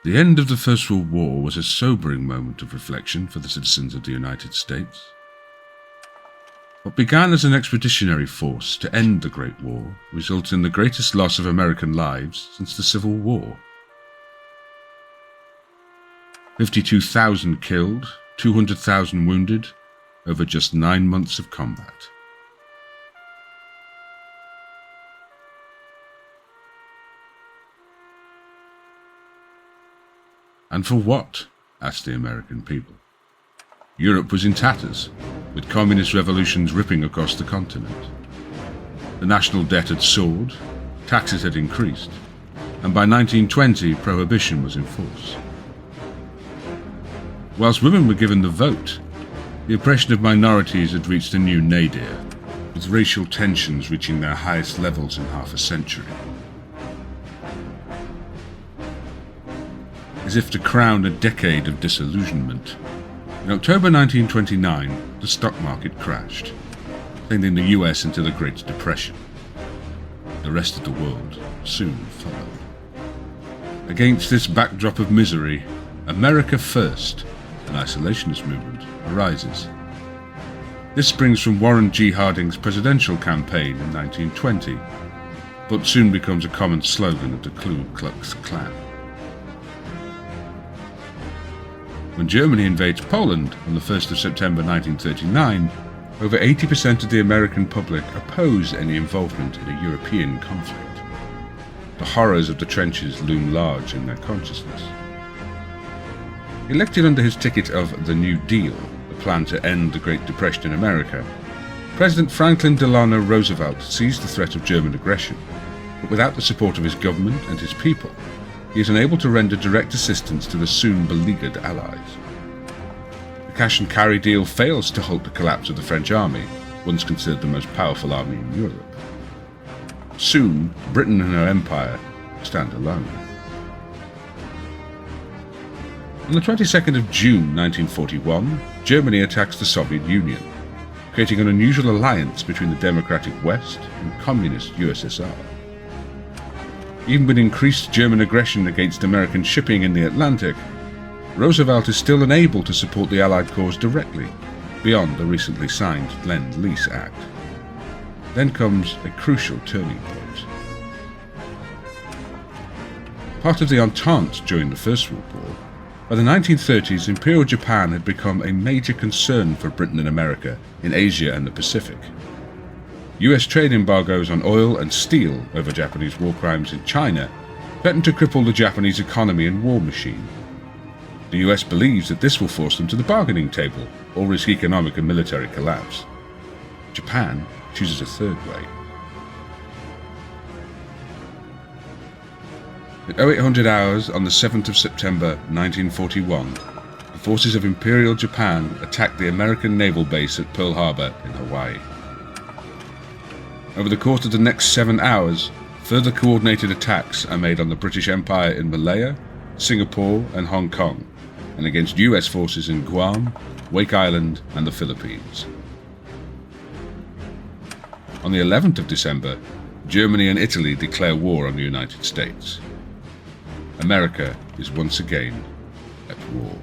The end of the First World War was a sobering moment of reflection for the citizens of the United States. What began as an expeditionary force to end the Great War resulted in the greatest loss of American lives since the Civil War. 52,000 killed, 200,000 wounded, over just 9 months of combat. And for what? Asked the American people. Europe was in tatters, with communist revolutions ripping across the continent. The national debt had soared, taxes had increased, and by 1920 prohibition was in force. Whilst women were given the vote, the oppression of minorities had reached a new nadir, with racial tensions reaching their highest levels in half a century. As if to crown a decade of disillusionment, in October 1929, the stock market crashed, sending the US into the Great Depression. The rest of the world soon followed. Against this backdrop of misery, America First, an isolationist movement, arises. This springs from Warren G. Harding's presidential campaign in 1920, but soon becomes a common slogan of the Ku Klux Klan. When Germany invades Poland on the 1st of September 1939, over 80% of the American public oppose any involvement in a European conflict. The horrors of the trenches loom large in their consciousness. Elected under his ticket of the New Deal, a plan to end the Great Depression in America, President Franklin Delano Roosevelt seized the threat of German aggression, but without the support of his government and his people, he is unable to render direct assistance to the soon beleaguered Allies. The cash and carry deal fails to halt the collapse of the French army, once considered the most powerful army in Europe. Soon, Britain and her empire stand alone. On the 22nd of June 1941, Germany attacks the Soviet Union, creating an unusual alliance between the democratic West and communist USSR. Even with increased German aggression against American shipping in the Atlantic, Roosevelt is still unable to support the Allied cause directly, beyond the recently signed Lend-Lease Act. Then comes a crucial turning point. Part of the Entente during the First World War, by the 1930s, Imperial Japan had become a major concern for Britain and America in Asia and the Pacific. US trade embargoes on oil and steel over Japanese war crimes in China threatened to cripple the Japanese economy and war machine. The US believes that this will force them to the bargaining table or risk economic and military collapse. Japan chooses a third way. At 0800 hours on the 7th of September 1941, the forces of Imperial Japan attacked the American naval base at Pearl Harbor in Hawaii. Over the course of the next 7 hours, further coordinated attacks are made on the British Empire in Malaya, Singapore and Hong Kong, and against US forces in Guam, Wake Island and the Philippines. On the 11th of December, Germany and Italy declare war on the United States. America is once again at war.